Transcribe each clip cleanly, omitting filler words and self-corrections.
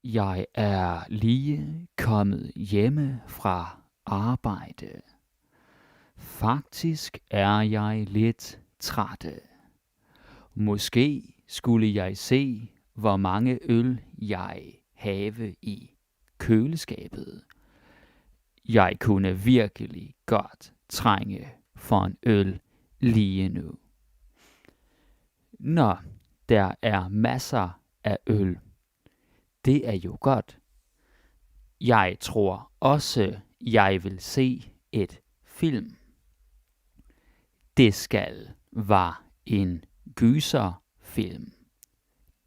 Jeg er lige kommet hjemme fra arbejde. Faktisk er jeg lidt trætte. Måske skulle jeg se, hvor mange øl jeg have i køleskabet. Jeg kunne virkelig godt trænge for en øl lige nu. Nå, der er masser af øl. Det er jo godt. Jeg tror også, jeg vil se et film. Det skal være en gyserfilm.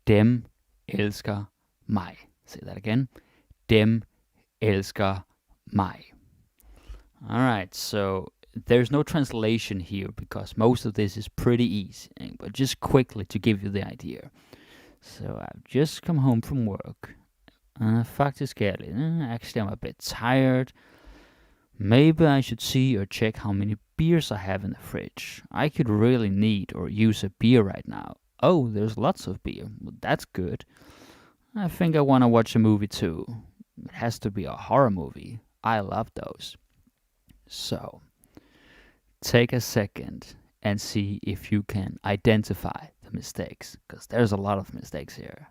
Dem elsker mig. Say that again. Dem elsker mig. Alright, so there's no translation here because most of this is pretty easy. But just quickly to give you the idea. So I've just come home from work. Faktisk er det. Actually, I'm a bit tired. Maybe I should see or check how many beers I have in the fridge. I could really need or use a beer right now. Oh, there's lots of beer. Well, that's good. I think I want to watch a movie too. It has to be a horror movie. I love those. So, take a second and see if you can identify the mistakes, because there's a lot of mistakes here.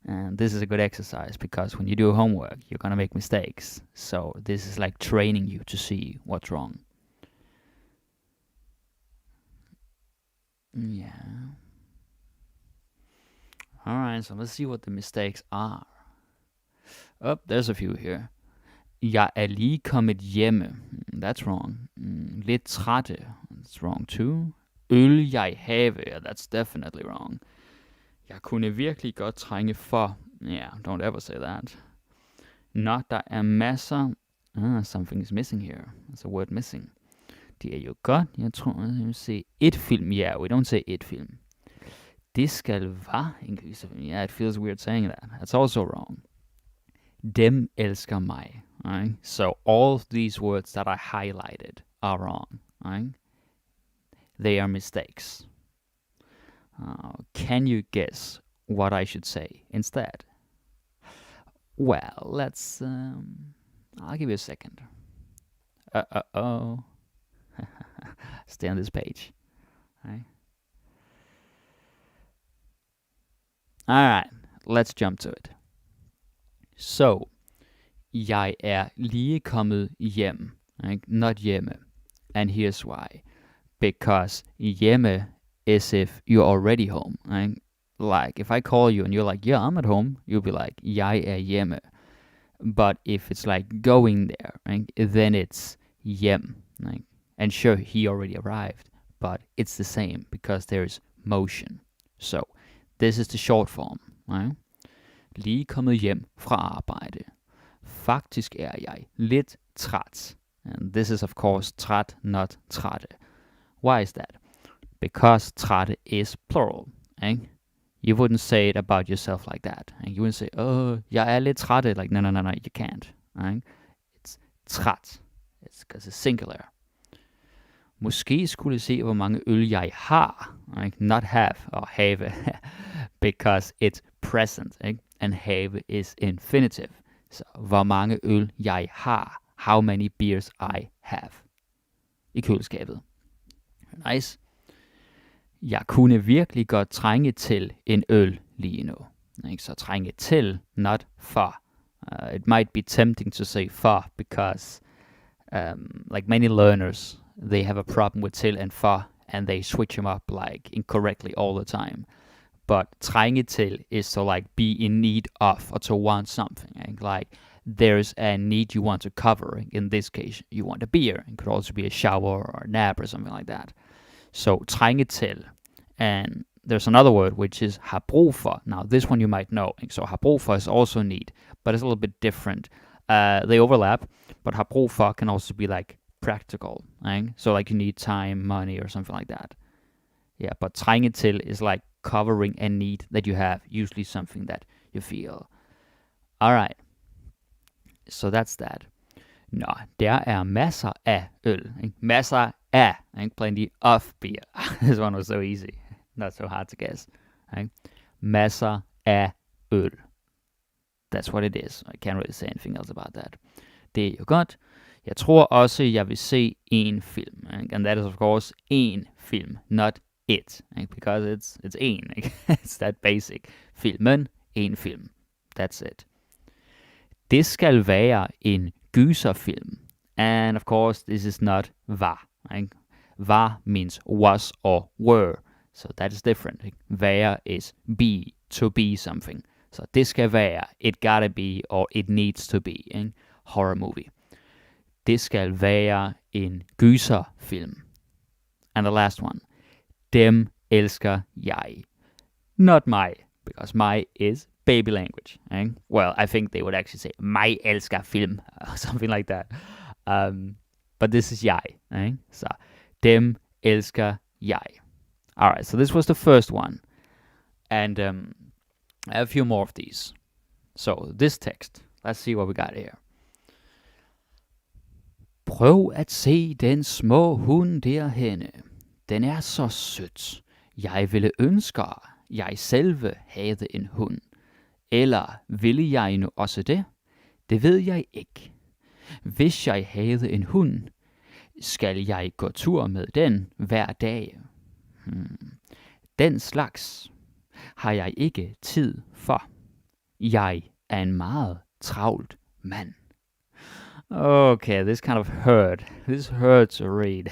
And this is a good exercise because when you do homework, you're going to make mistakes. So this is like training you to see what's wrong. Yeah. Alright, so let's see what the mistakes are. Oh, there's a few here. Jeg er lige kommet hjemme. That's wrong. Lidt trætte. That's wrong too. Øl jeg have. Yeah, that's definitely wrong. Jeg kunne virkelig godt trænge for. Yeah, don't ever say that. Nå, der er masser. Something is missing here. There's a word missing. Det er jo godt. Jeg tror, jeg vil se et film. Yeah, we don't say et film. Det skal være en gyserfilm. Yeah, it feels weird saying that. That's also wrong. Dem elsker mig. Right? So all of these words that I highlighted are wrong. Right? They are mistakes. Can you guess what I should say instead? Well, let's... I'll give you a second. Oh. Stay on this page. Right. Alright, let's jump to it. So, jeg er lige kommet hjem. Right? Not hjemme. And here's why. Because hjemme is if you're already home. Right? Like, if I call you and you're like, yeah, I'm at home, you'll be like, jeg er hjemme. But if it's like going there, right, then it's hjem. Right? And sure, he already arrived, but it's the same because there's motion. So, this is the short form. Right? Lige kommet hjem fra arbejde. Faktisk er jeg lidt træt. And this is of course træt, not trætte. Why is that? Because trætte is plural. Right? You wouldn't say it about yourself like that. And you wouldn't say, oh, jeg er lidt trætte. Like, no, you can't. Right? It's træt. It's because it's singular. Måske skulle se, hvor mange øl jeg har. Right? Not have or have. Because it's present. Right? And have is infinitive. So, hvor mange øl jeg har. How many beers I have. I køleskabet. Nice. Jeg kunne virkelig godt trænge til en øl lige nu. Så trænge til, not for. It might be tempting to say for because like many learners, they have a problem with til and for, and they switch them up like incorrectly all the time. But trænge til is to like be in need of or to want something. Like there's a need you want to cover. In this case, you want a beer. It could also be a shower or a nap or something like that. So trænge til. And there's another word which is har brug for. Now this one you might know. So har brug for is also need, but it's a little bit different. They overlap, but har brug for can also be like practical. Right? So like you need time, money, or something like that. Yeah, but trænge til is like covering a need that you have, usually something that you feel. Alright, so that's that. Nå, der er masser af øl. Ikke? Masser af, ikke? Plenty of beer. This one was so easy. Not so hard to guess. Ikke? Masser af øl. That's what it is. I can't really say anything else about that. Det er jo godt. Jeg tror også, jeg vil se en film. Ikke? And that is of course en film, not it. Ikke? Because it's en. Ikke? It's that basic. Filmen, en film. That's it. Det skal være en gyserfilm. And of course, this is not var. Ikke? Var means was or were. So that is different. Ikke? Være is be, to be something. Så det skal være, it gotta be, or it needs to be. Ikke? Horror movie. Det skal være en gyserfilm. And the last one. Dem elsker jeg. Not my, because my is baby language. Ikke? Well, I think they would actually say, mig elsker film, or something like that. But this is jeg. Ikke? Så dem elsker jeg. Alright, so this was the first one. And I have a few more of these. So this text, let's see what we got here. Prøv at se den små hund derhenne. Den er så sødt. Jeg ville ønske, jeg selve havde en hund. Eller ville jeg nu også det? Det ved jeg ikke. Hvis jeg havde en hund, skal jeg gå tur med den hver dag. Den slags har jeg ikke tid for. Jeg er en meget travlt mand. Okay, this kind of hurt. This hurts to read.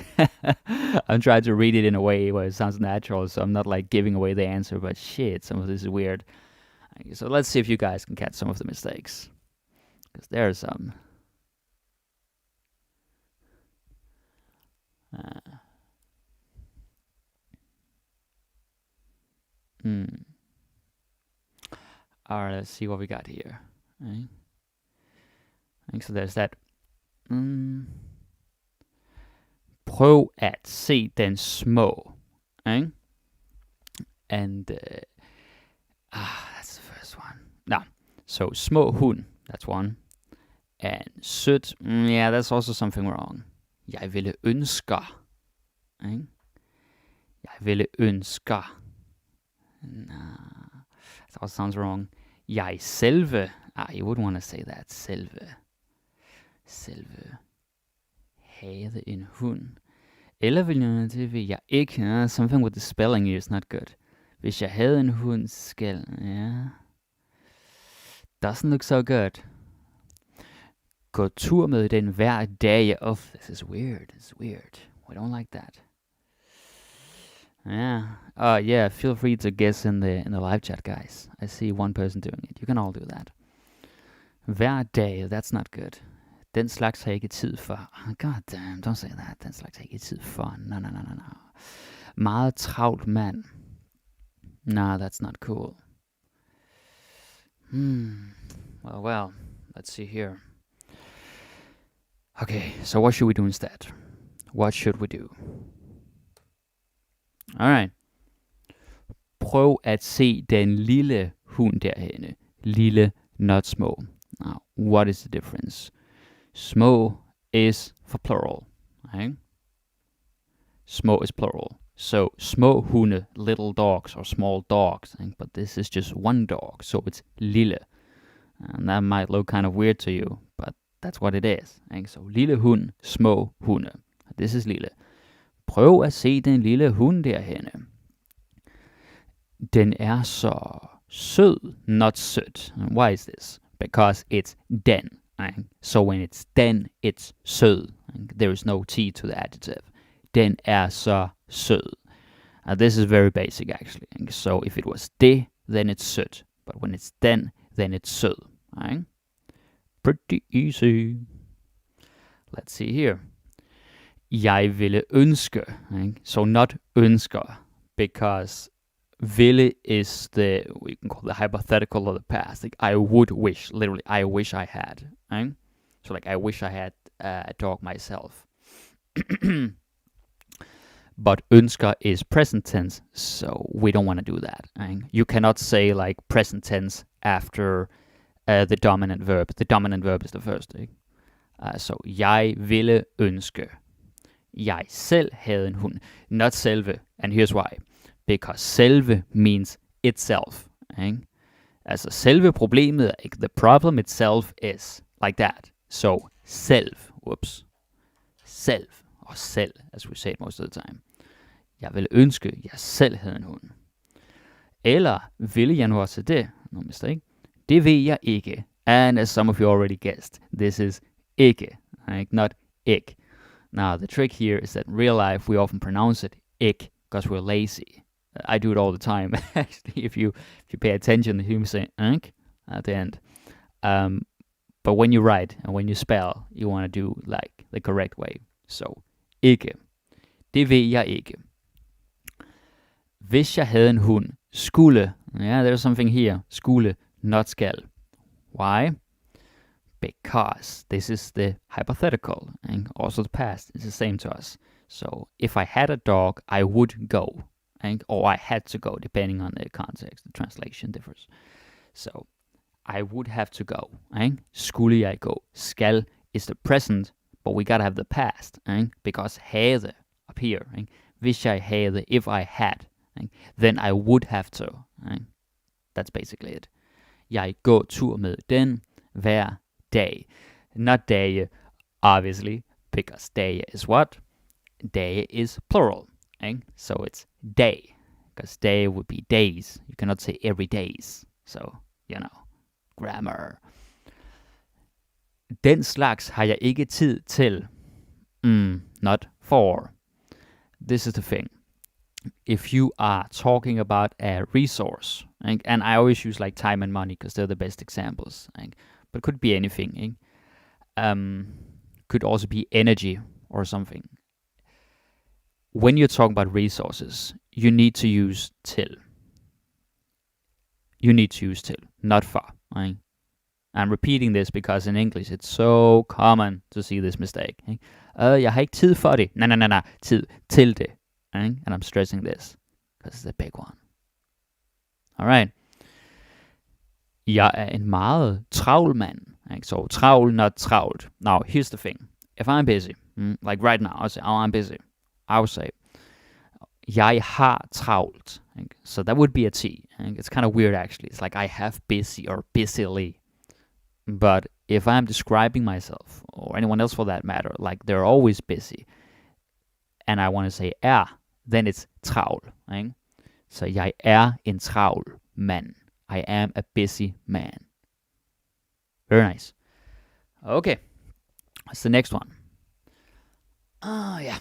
I'm trying to read it in a way where it sounds natural, so I'm not like giving away the answer, but shit, some of this is weird. Okay, so let's see if you guys can catch some of the mistakes. Because there are some. Alright, let's see what we got here. Right. So there's that. Prøv at se den små. Right? And that's the first one. No. So små hund, that's one. And sødt, yeah, that's also something wrong. Jeg ville ønske. Right? Jeg ville ønske. Nah, that also sounds wrong. Jeg selve. You wouldn't want to say that. Selve. Havde en hund. Eller vil jeg ikke. Something with the spelling here is not good. Hvis jeg havde en hund, skal. Yeah. Doesn't look so good. Gå tur med den hver dag. Oh, this is weird. It's weird. We don't like that. Yeah. Feel free to guess in the live chat, guys. I see one person doing it. You can all do that. Hver dag, that's not good. Den slags har jeg ikke tid for. God damn, don't say that. Den slags har jeg ikke tid for. No. Meget travlt mand. Nah, that's not cool. Well, let's see here. Okay, so what should we do instead? What should we do? Alright. Prøv at se den lille hund derhenne. Lille, not små. Now, what is the difference? Små is for plural. Okay? Små is plural. So, små hunde, little dogs or small dogs. Okay? But this is just one dog, so it's lille. And that might look kind of weird to you, but that's what it is. Okay? So, lille hund, små hunde. This is lille. Prøv at se den lille hund derhenne. Den er så sød, not sød. Why is this? Because it's den. Right? So when it's den, it's sød. There is no T to the adjective. Den er så sød. This is very basic actually. So if it was det, then it's sød. But when it's den, then it's sød. Right? Pretty easy. Let's see here. Jeg ville ønske. Right? So not ønsker. Because ville is the, we can call the hypothetical of the past. Like I would wish, literally, I wish I had. Right? So like I wish I had a dog myself. But ønsker is present tense, so we don't want to do that. Right? You cannot say like present tense after the dominant verb. The dominant verb is the first. Right? So jeg ville ønske. Jeg selv havde en hund. Not selve, and here's why. Because selve means itself. Right? Altså selve problemet er ikke, the problem itself is, like that. So, selv, selv, og selv, as we say it most of the time. Jeg vil ønske, jeg selv havde en hund. Eller, ville jeg nu også det? No mistake. Det ved jeg ikke. And as some of you already guessed, this is ikke, right? Not ik. Now, the trick here is that in real life, we often pronounce it ik, because we're lazy. I do it all the time, actually. If you pay attention, you say ik at the end. But when you write and when you spell, you want to do like the correct way. So, ikke. Det ved jeg ikke. Hvis jeg havde en hund, skulle, yeah, there's something here, skulle, not skal. Why? Because this is the hypothetical, and also the past is the same to us. So, if I had a dog, I would go, or I had to go, depending on the context. The translation differs. So, I would have to go. Skulle jeg gå? Skal is the present, but we gotta have the past, because havde up here. Hvis jeg havde, if I had, then I would have to. That's basically it. Jeg går tur med den hver dag. Not dage, obviously, because dage is what? Dage is plural. So it's day, because day would be days. You cannot say every days. So, grammar. Den slags har jeg ikke tid til. Not for. This is the thing. If you are talking about a resource, and I always use like time and money because they're the best examples, but it could be anything. Could also be energy or something. When you're talking about resources, you need to use till. You need to use till, not for. I'm repeating this because in English it's so common to see this mistake. Jeg har ikke tid for det. Nej. Tid til det. And I'm stressing this because it's a big one. Alright. Jeg er en meget travl mand. So travl, not travlt. Now, here's the thing. If I'm busy, like right now, I'll say, oh, I'm busy. I would say, jeg har travlt. So that would be a T. It's kind of weird, actually. It's like I have busy or busily. But if I'm describing myself, or anyone else for that matter, like they're always busy, and I want to say then it's travl. So jeg er en travl mand. I am a busy man. Very nice. Okay. What's the next one? Yeah.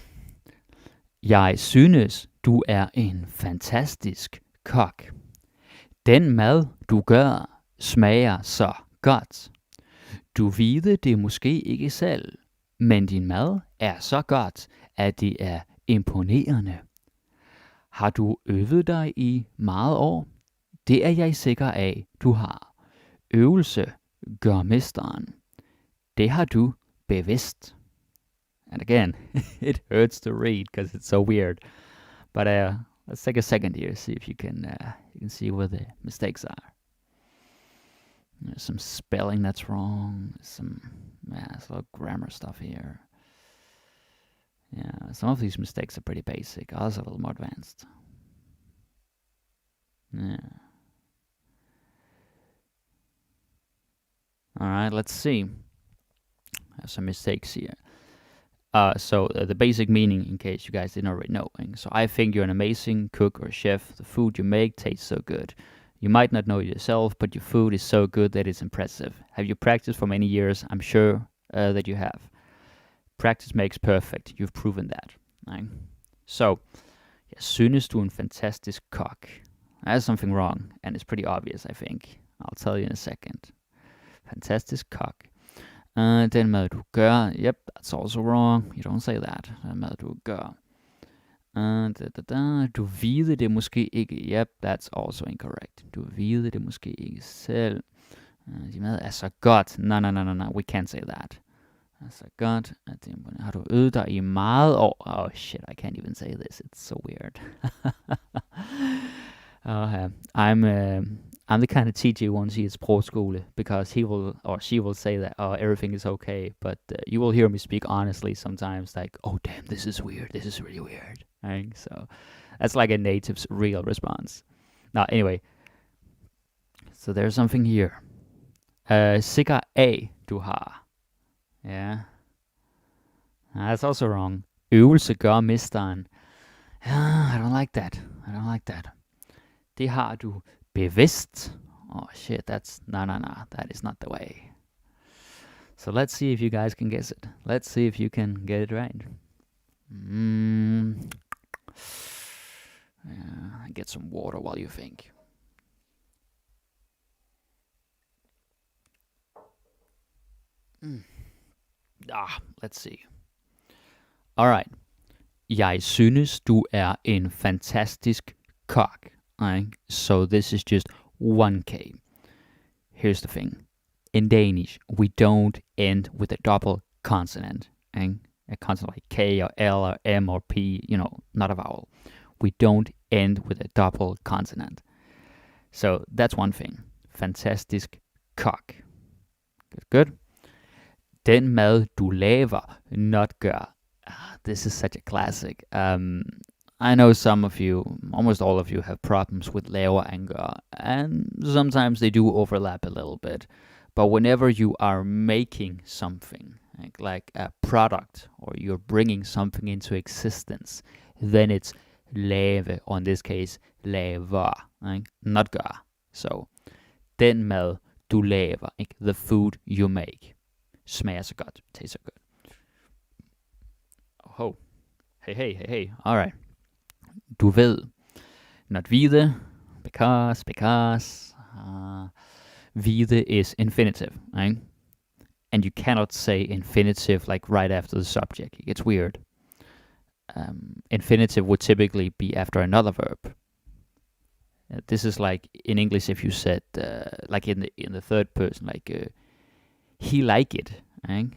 Jeg synes, du er en fantastisk kok. Den mad, du gør, smager så godt. Du ved det måske ikke selv, men din mad er så godt, at det er imponerende. Har du øvet dig i meget år? Det er jeg sikker af, du har. Øvelse gør mesteren. Det har du bevidst. And again, it hurts to read because it's so weird. But let's take a second here, see if you can see where the mistakes are. There's some spelling that's wrong. There's a lot of grammar stuff here. Yeah, some of these mistakes are pretty basic. Others are a little more advanced. Yeah. All right, let's see. I have some mistakes here. So the basic meaning, in case you guys didn't already know. So I think you're an amazing cook or chef. The food you make tastes so good. You might not know it yourself, but your food is so good that it's impressive. Have you practiced for many years? I'm sure that you have. Practice makes perfect. You've proven that. Right? So, jeg synes du er en fantastisk kok. There's something wrong, and it's pretty obvious, I think. I'll tell you in a second. Fantastisk kok. Den mad du gør, yep, that's also wrong. You don't say that. Den mad du gør. Du ved det måske ikke. Yep, that's also incorrect. Du ved det måske ikke selv. Din mad er så godt. No, we can't say that. Er så godt. Har du øvet dig i meget år? Oh shit, I can't even say this. It's so weird. I'm the kind of teacher you won't see at sprogskole, because he will or she will say that everything is okay, but you will hear me speak honestly sometimes, like, oh damn, this is weird, this is really weird. Right? So that's like a native's real response. Now, anyway, So there's something here. Sikker A, du har. Yeah. That's also wrong. Øvelse gør mesteren. I don't like that. Det har du bevidst. Oh shit, that's... No. That is not the way. So let's see if you guys can guess it. Let's see if you can get it right. Get some water while you think. Let's see. Alright. Jeg synes, du er en fantastisk kok. Right? So this is just 1K. Here's the thing. In Danish, we don't end with a double consonant. Right? A consonant like K or L or M or P, not a vowel. We don't end with a double consonant. So that's one thing. Fantastisk kok. Good. Den mad, du laver, not gør. This is such a classic. I know some of you, almost all of you, have problems with laver and gør, and sometimes they do overlap a little bit. But whenever you are making something, like a product, or you're bringing something into existence, then it's lave, or in this case, laver, not gør. So, den mad, du laver, the food you make. Smager så godt, tastes så godt. Oh, hey, alright. Du ved, not vide, because, vide is infinitive, right? And you cannot say infinitive like right after the subject. It gets weird. Infinitive would typically be after another verb. This is like in English if you said, like in the third person, like he like it, right?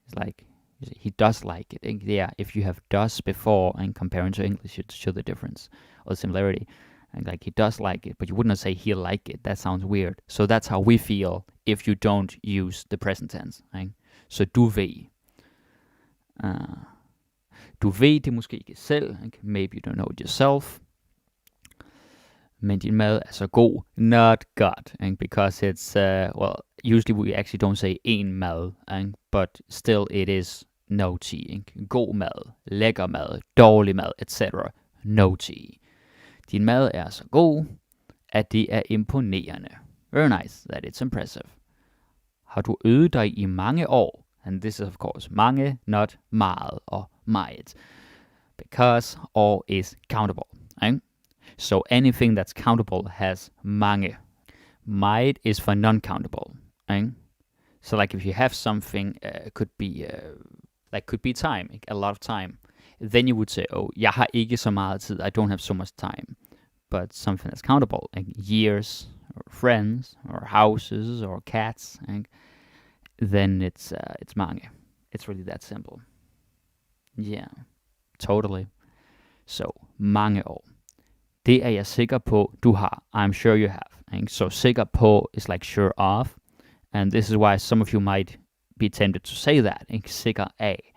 It's like he does like it. And yeah, if you have does before and comparing to English, it show the difference or similarity. And like he does like it, but you wouldn't say he like it. That sounds weird. So that's how we feel if you don't use the present tense. Right? So du ved. Du ved det måske ikke selv. Ikke? Maybe you don't know it yourself. Men din mad er så god. Not good. Ikke? Because it's, usually we actually don't say en mad. Ikke? But still it is no tea. Ikke? God mad, lækker mad, dårlig mad, etc. No tea. Din mad er så god, at det er imponerende. Very nice, that it's impressive. Har du øvet dig i mange år? And this is of course mange, not meget or meget. Because all is countable. Right? So anything that's countable has mange. Meget is for non-countable. Right? So like if you have something, could be time, a lot of time. Then you would say, oh, jeg har ikke så meget tid. I don't have so much time. But something that's countable, like years, or friends, or houses, or cats, then it's mange. It's really that simple. Yeah, totally. So, mange år. Det er jeg sikker på, du har. I'm sure you have. So, sikker på is like sure of. And this is why some of you might be tempted to say that. Sikker af.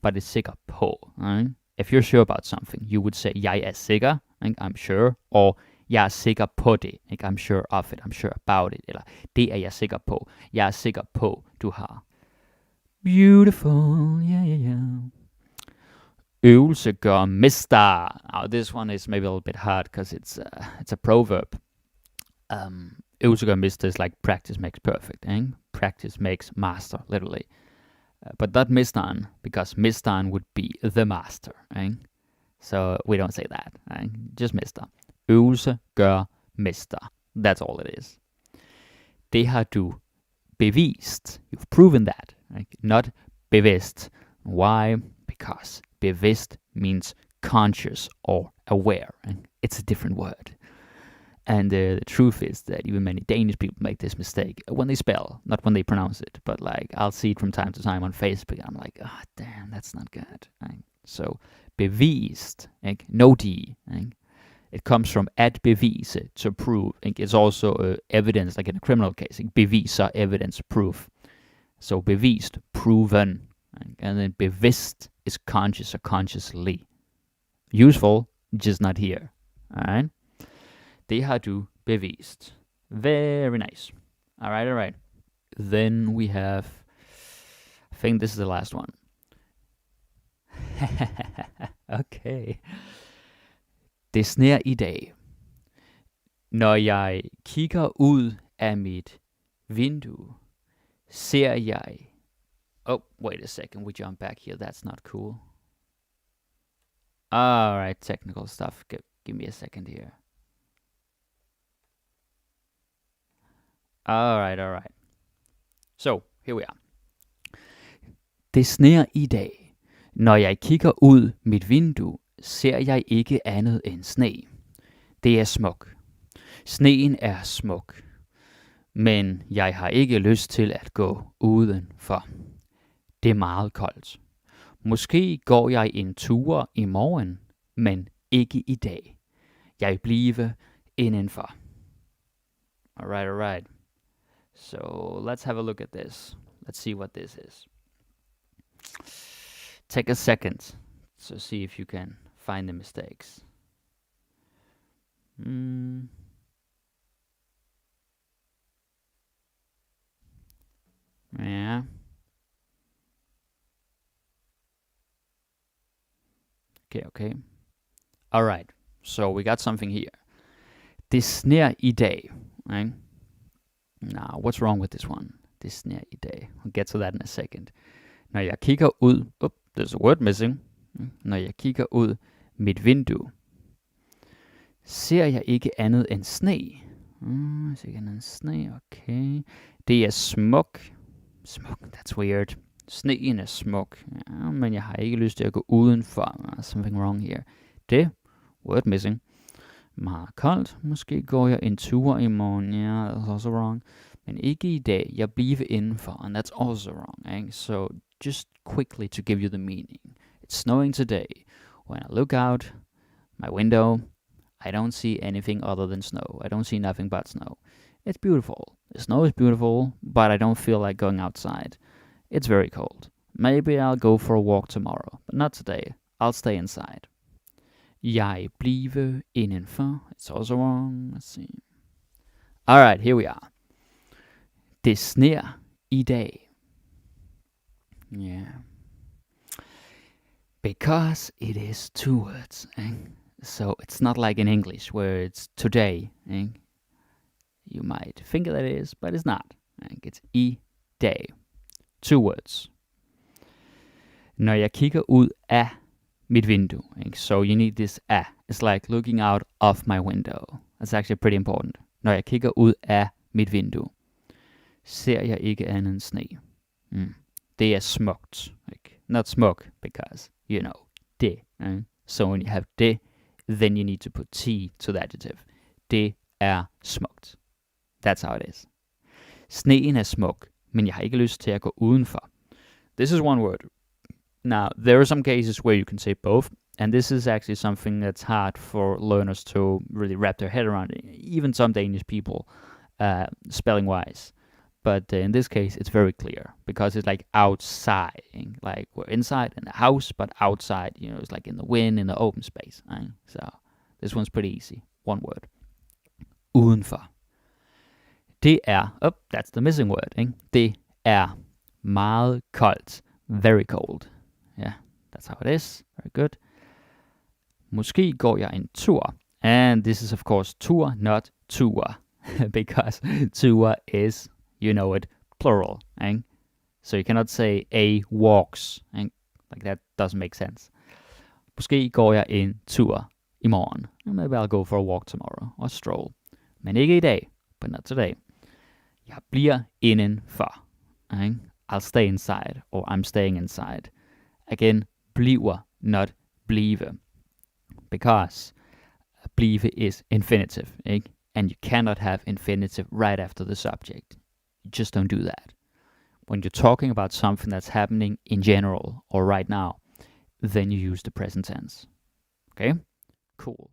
But it's sikker på. Right? If you're sure about something, you would say, jeg er sikker, I'm sure, or jeg er sikker på det, I'm sure of it, I'm sure about it, eller det er jeg sikker på, jeg er sikker på, du har. Beautiful, yeah. Øvelse gør mester. Now this one is maybe a little bit hard, because it's a proverb. Øvelse gør mester is like practice makes perfect, Practice makes master, literally. But not mesteren, because mesteren would be the master, So we don't say that, just mester. Øvelse gør mester. That's all it is. Det har du bevist. You've proven that, not bevidst. Why? Because bevidst means conscious or aware, it's a different word. And the truth is that even many Danish people make this mistake when they spell, not when they pronounce it. But like I'll see it from time to time on Facebook, and I'm like, oh damn, that's not good. So bevist, no D. It comes from at bevise, to prove. It's also evidence, like in a criminal case. Beviser, evidence, proof. So bevist, proven. And then bevidst is conscious or consciously. Useful, just not here. Alright? Det har du bevist. Very nice. All right. Then we have, I think this is the last one. Okay. Det sner i dag. Når jeg kigger ud af mit vindue, ser jeg... Oh, wait a second. We jump back here. That's not cool. All right, technical stuff. Give me a second here. All right. So, here we are. Det sner i dag. Når jeg kigger ud mit vindue, ser jeg ikke andet end sne. Det er smuk. Sneen er smuk. Men jeg har ikke lyst til at gå udenfor. Det er meget koldt. Måske går jeg en tur i morgen, men ikke i dag. Jeg bliver indenfor. Alright. So let's have a look at this. Let's see what this is. Take a second to see if you can find the mistakes. Yeah. Okay. Alright, so we got something here. Det sner i dag. Right? Now, what's wrong with this one? Det sner i dag. We'll get to that in a second. Når jeg kigger ud... there's a word missing. Når jeg kigger ud mit vindue, ser jeg ikke andet end sne. Ser ikke andet end sne, okay. Det er smuk. Smuk, that's weird. Sneen er smuk. Ja, men jeg har ikke lyst til at gå udenfor. Something wrong here. Det, word missing. Meget koldt. Måske går jeg en tur i morgen. Yeah, that's also wrong. Men ikke i dag. Jeg bliver indenfor. And that's also wrong. Eh? So just quickly to give you the meaning. It's snowing today. When I look out my window, I don't see anything other than snow. I don't see nothing but snow. It's beautiful. The snow is beautiful, but I don't feel like going outside. It's very cold. Maybe I'll go for a walk tomorrow, but not today. I'll stay inside. Jeg bliver indenfor. It's also wrong. Let's see. Alright, here we are. Det sner i dag. Yeah. Because it is two words. So it's not like in English where it's today. You might think that it is, but it's not. It's i dag. Two words. Når jeg kigger ud af mit vindue. So you need this af. It's like looking out of my window. That's actually pretty important. Når jeg kigger ud af mit vindue, ser jeg ikke andet end sne. Det er smukt. Not smuk, because, you know, det. So when you have det, then you need to put T to the adjective. Det er smukt. That's how it is. Sneen er smuk, men jeg har ikke lyst til at gå udenfor. This is one word. Now, there are some cases where you can say both, and this is actually something that's hard for learners to really wrap their head around, even some Danish people, spelling-wise. But in this case, it's very clear, because it's like outside, like we're inside in the house, but outside, you know, it's like in the wind, in the open space. Right? So this one's pretty easy. One word. Udenfor. Det er, that's the missing word. Det er meget koldt. Very cold. Yeah, that's how it is. Very good. Måske går jeg en tur. And this is of course tur, not tur. Because tur is, you know it, plural. So you cannot say a walks. Like that doesn't make sense. Måske går jeg en tur i morgen. Maybe I'll go for a walk tomorrow. Or stroll. Men ikke i dag. But not today. Jeg bliver indenfor. I'll stay inside. Or I'm staying inside. Again, bliver, not blive. Because blive is infinitive. And you cannot have infinitive right after the subject. You just don't do that. When you're talking about something that's happening in general or right now, then you use the present tense. Okay? Cool.